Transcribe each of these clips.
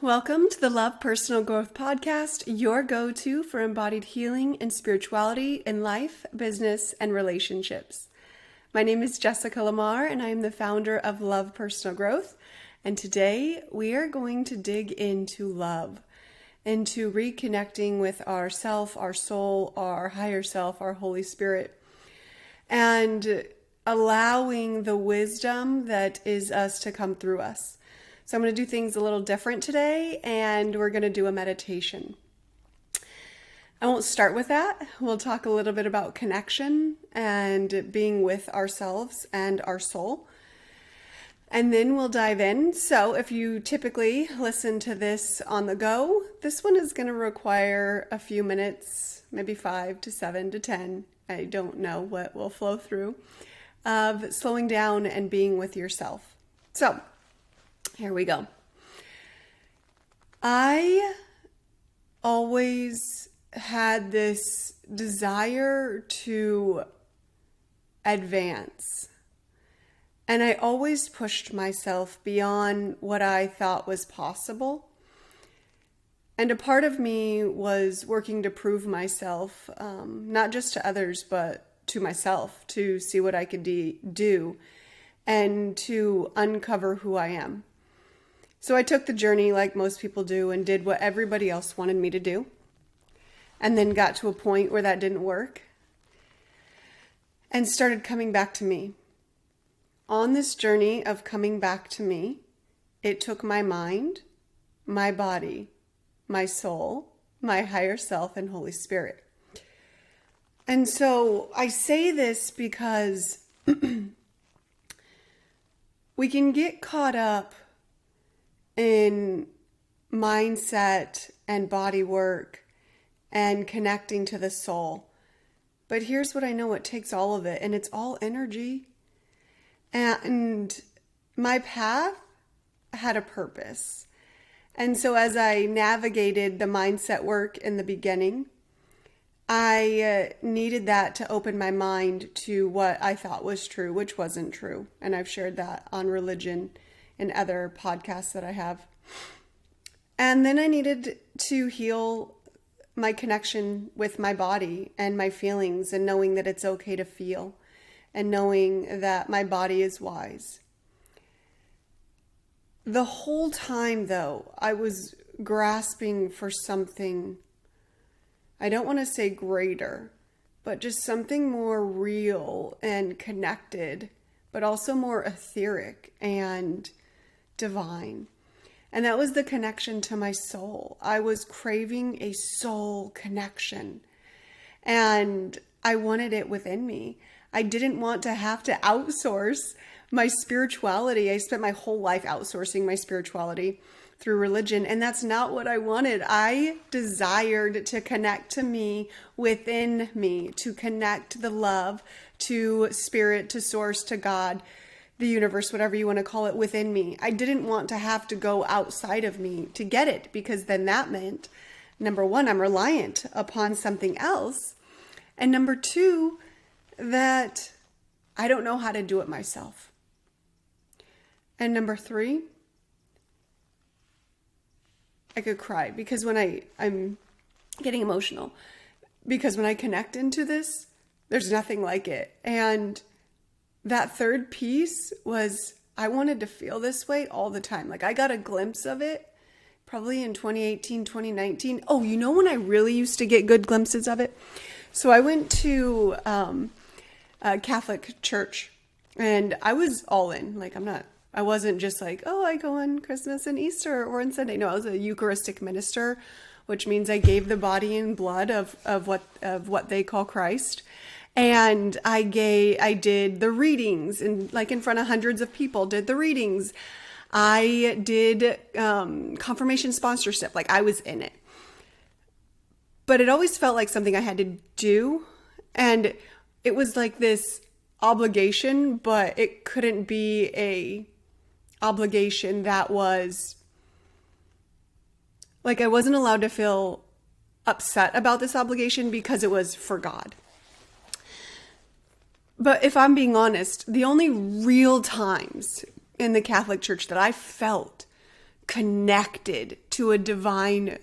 Welcome to the Love Personal Growth Podcast, your go-to for embodied healing and spirituality in life, business, and relationships. My name is Nuñez-LaMarre, and I am the founder of Love Personal Growth. And today we are going to dig into love, into reconnecting with ourself, our soul, our higher self, our Holy Spirit, and allowing the wisdom that is us to come through us. So I'm going to do things a little different today, and we're going to do a meditation. I won't start with that. We'll talk a little bit about connection and being with ourselves and our soul. And then we'll dive in. So if you typically listen to this on the go, this one is going to require a few minutes, maybe 5 to 7 to 10. I don't know what will flow through, of slowing down and being with yourself. So here we go. I always had this desire to advance, and I always pushed myself beyond what I thought was possible. And a part of me was working to prove myself, not just to others, but to myself, to see what I could do and to uncover who I am. So I took the journey like most people do and did what everybody else wanted me to do, and then got to a point where that didn't work and started coming back to me. On this journey of coming back to me, it took my mind, my body, my soul, my higher self, and Holy Spirit. And so I say this because we can get caught up in mindset and body work and connecting to the soul. But here's what I know, it takes all of it, and it's all energy. And my path had a purpose. And so as I navigated the mindset work in the beginning, I needed that to open my mind to what I thought was true, which wasn't true. And I've shared that on religion and other podcasts that I have. And then I needed to heal my connection with my body and my feelings, and knowing that it's okay to feel, and knowing that my body is wise. The whole time, though, I was grasping for something, I don't want to say greater, but just something more real and connected, but also more etheric and divine. And that was the connection to my soul. I was craving a soul connection, and I wanted it within me. I didn't want to have to outsource my spirituality. I spent my whole life outsourcing my spirituality through religion, and that's not what I wanted. I desired to connect to me within me, to connect the love to spirit, to source, to God, the universe, whatever you want to call it, within me. I didn't want to have to go outside of me to get it, because then that meant, number one, I'm reliant upon something else. And number two, that I don't know how to do it myself. And number three, I could cry because when I'm getting emotional, because when I connect into this, there's nothing like it. And that third piece was, I wanted to feel this way all the time. Like, I got a glimpse of it probably in 2018, 2019. Oh, you know when I really used to get good glimpses of it? So I went to a Catholic church, and I was all in. Like, I wasn't just like, oh, I go on Christmas and Easter or on Sunday. No, I was a Eucharistic minister, which means I gave the body and blood of what they call Christ. And I did the readings, and like in front of hundreds of people, did the readings. I did confirmation sponsorship, like I was in it. But it always felt like something I had to do. And it was like this obligation, but it couldn't be a obligation that was like, I wasn't allowed to feel upset about this obligation because it was for God. But if I'm being honest, the only real times in the Catholic Church that I felt connected to a divine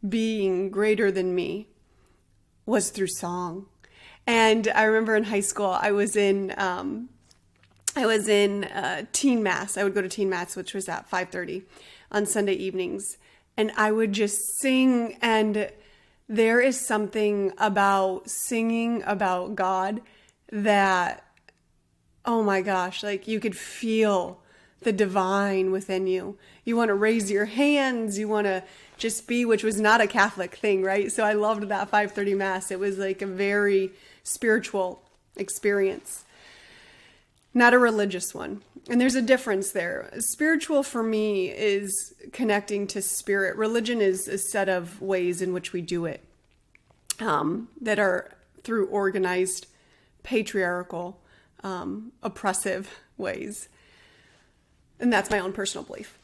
being greater than me was through song. And I remember in high school, I was in teen mass. I would go to teen mass, which was at 5:30 on Sunday evenings. And I would just sing. And there is something about singing about God that, oh my gosh, like you could feel the divine within you. You want to raise your hands. You want to just be, which was not a Catholic thing, right? So I loved that 5:30 mass. It was like a very spiritual experience, not a religious one. And there's a difference there. Spiritual for me is connecting to spirit. Religion is a set of ways in which we do it, that are through organized, patriarchal, oppressive ways. And that's my own personal belief.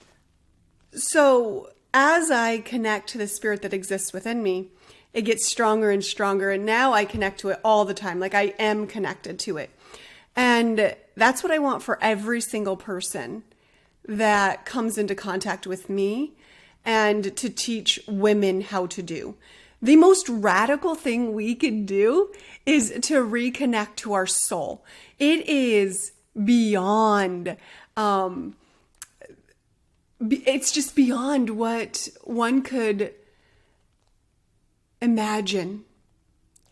So as I connect to the spirit that exists within me, it gets stronger and stronger. And now I connect to it all the time. Like I am connected to it. And that's what I want for every single person that comes into contact with me, and to teach women how to do. The most radical thing we could do is to reconnect to our soul. It is beyond, it's just beyond what one could imagine.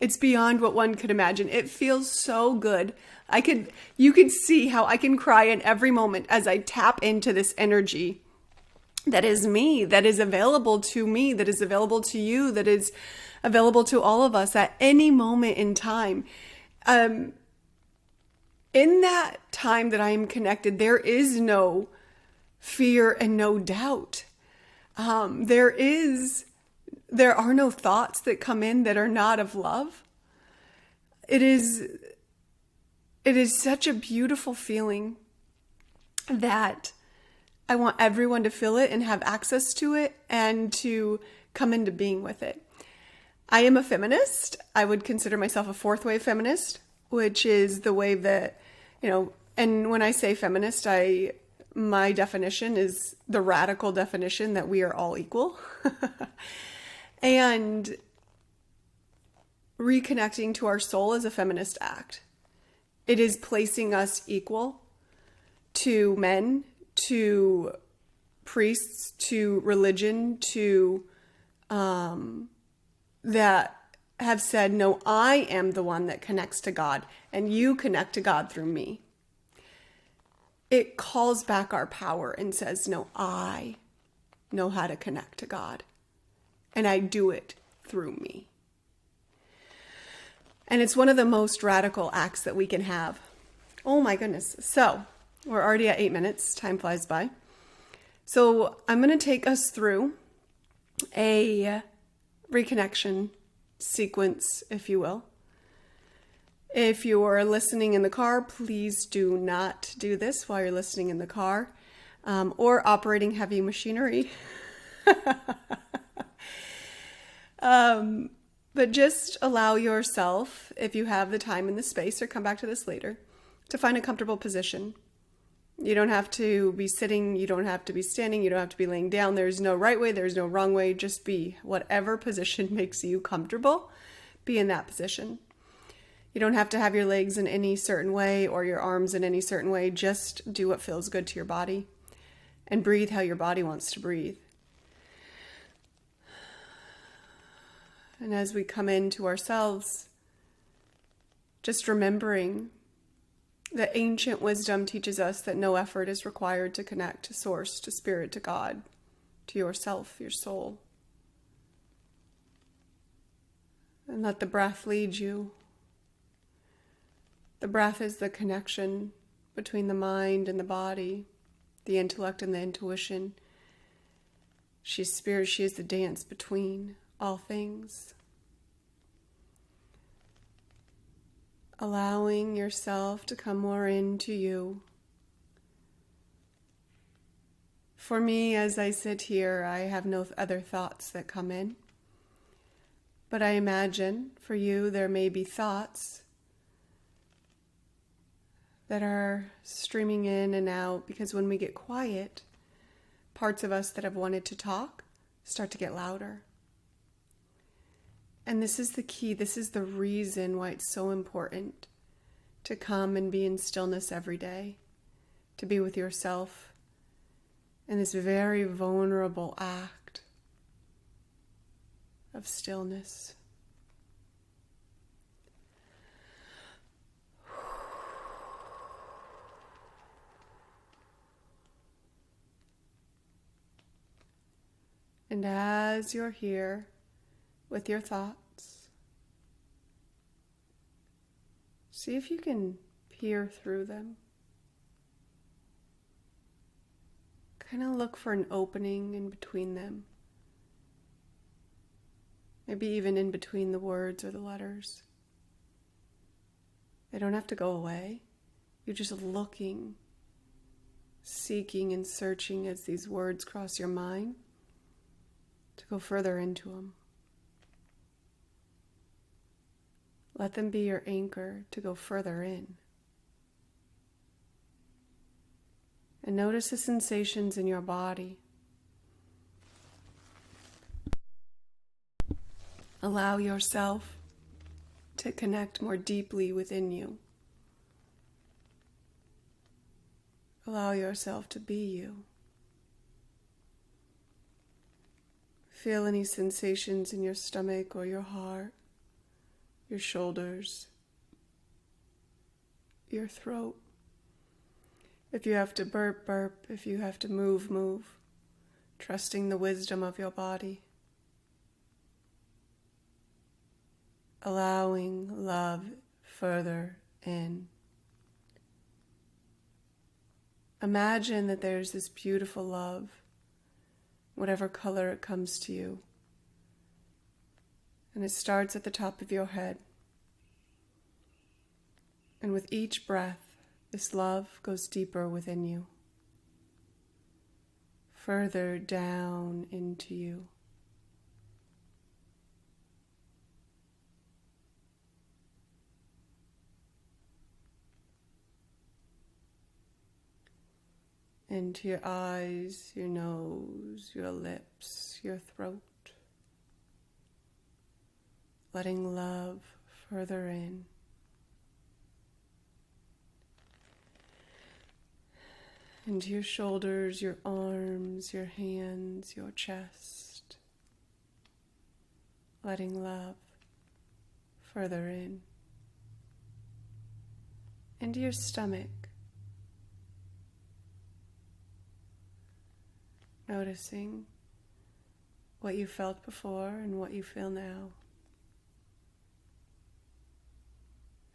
It's beyond what one could imagine. It feels so good. You could see how I can cry in every moment as I tap into this energy that is me, that is available to me, that is available to you, that is available to all of us at any moment in time. In that time that I am connected, there is no fear and no doubt. There are no thoughts that come in that are not of love. It is such a beautiful feeling that I want everyone to feel it and have access to it and to come into being with it. I am a feminist. I would consider myself a fourth wave feminist, which is the wave that, and when I say feminist, my definition is the radical definition that we are all equal. And reconnecting to our soul is a feminist act. It is placing us equal to men, to priests, to religion, to that have said, no, I am the one that connects to God, and you connect to God through me. It calls back our power and says, no, I know how to connect to God, and I do it through me. And it's one of the most radical acts that we can have. Oh my goodness. So we're already at 8 minutes. Time flies by. So I'm going to take us through a reconnection sequence, if you will. If you're listening in the car, please do not do this while you're listening in the car, or operating heavy machinery. But just allow yourself, if you have the time and the space, or come back to this later, to find a comfortable position. You don't have to be sitting, you don't have to be standing, you don't have to be laying down. There's no right way, there's no wrong way. Just be whatever position makes you comfortable. Be in that position. You don't have to have your legs in any certain way or your arms in any certain way. Just do what feels good to your body and breathe how your body wants to breathe. And as we come into ourselves, just remembering that ancient wisdom teaches us that no effort is required to connect to source, to spirit, to God, to yourself, your soul. And let the breath lead you. The breath is the connection between the mind and the body, the intellect and the intuition. She's spirit, she is the dance between all things. Allowing yourself to come more into you. For me, as I sit here, I have no other thoughts that come in. But I imagine for you there may be thoughts that are streaming in and out, because when we get quiet, parts of us that have wanted to talk start to get louder. And this is the key. This is the reason why it's so important to come and be in stillness every day, to be with yourself in this very vulnerable act of stillness. And as you're here with your thoughts, see if you can peer through them. Kind of look for an opening in between them. Maybe even in between the words or the letters. They don't have to go away. You're just looking, seeking and searching as these words cross your mind to go further into them. Let them be your anchor to go further in. And notice the sensations in your body. Allow yourself to connect more deeply within you. Allow yourself to be you. Feel any sensations in your stomach or your heart, your shoulders, your throat. If you have to burp, burp. If you have to move, move. Trusting the wisdom of your body. Allowing love further in. Imagine that there's this beautiful love, whatever color it comes to you. And it starts at the top of your head. And with each breath, this love goes deeper within you, further down into you. Into your eyes, your nose, your lips, your throat. Letting love further in. Into your shoulders, your arms, your hands, your chest. Letting love further in. Into your stomach. Noticing what you felt before and what you feel now.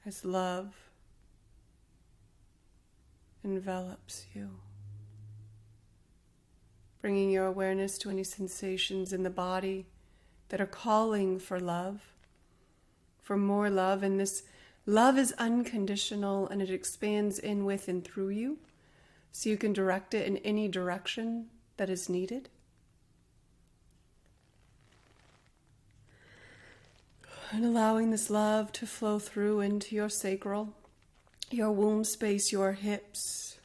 As love envelops you. Bringing your awareness to any sensations in the body that are calling for love, for more love. And this love is unconditional and it expands in, with, and through you. So you can direct it in any direction that is needed. And allowing this love to flow through into your sacral, your womb space, your hips.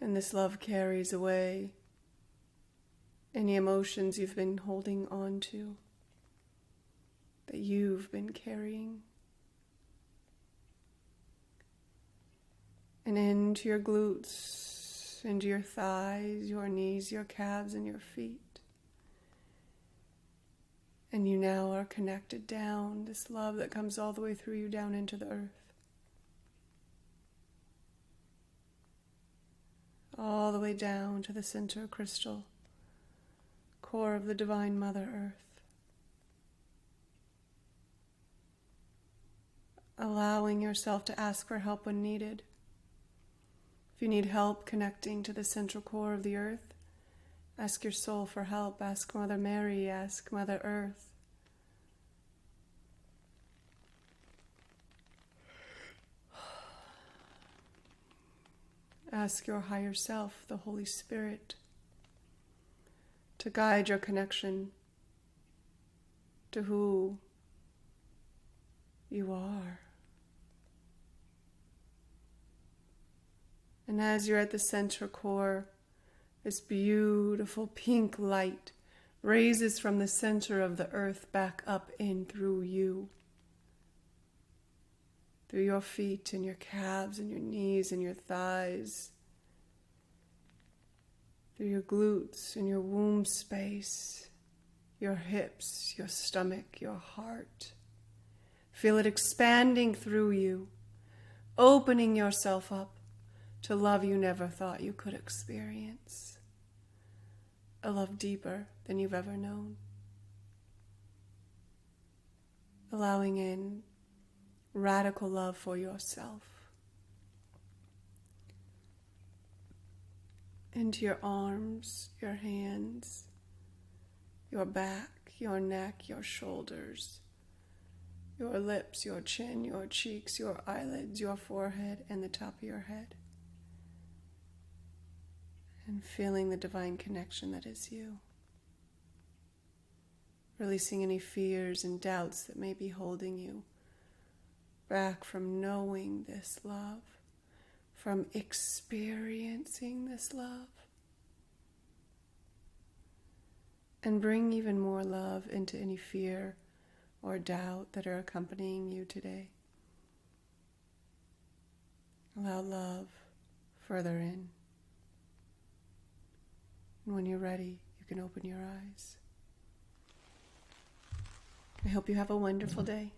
And this love carries away any emotions you've been holding on to, that you've been carrying. And into your glutes, into your thighs, your knees, your calves, and your feet. And you now are connected down, this love that comes all the way through you down into the earth. All the way down to the center crystal, core of the Divine Mother Earth. Allowing yourself to ask for help when needed. If you need help connecting to the central core of the earth, ask your soul for help. Ask Mother Mary, ask Mother Earth. Ask your higher self, the Holy Spirit, to guide your connection to who you are. And as you're at the central core, this beautiful pink light raises from the center of the earth back up in through you. Through your feet and your calves and your knees and your thighs. Through your glutes and your womb space, your hips, your stomach, your heart. Feel it expanding through you, opening yourself up to love you never thought you could experience. A love deeper than you've ever known. Allowing in radical love for yourself. Into your arms, your hands, your back, your neck, your shoulders, your lips, your chin, your cheeks, your eyelids, your forehead, and the top of your head. And feeling the divine connection that is you. Releasing any fears and doubts that may be holding you back from knowing this love, from experiencing this love. And bring even more love into any fear or doubt that are accompanying you today. Allow love further in. And when you're ready, you can open your eyes. I hope you have a wonderful day.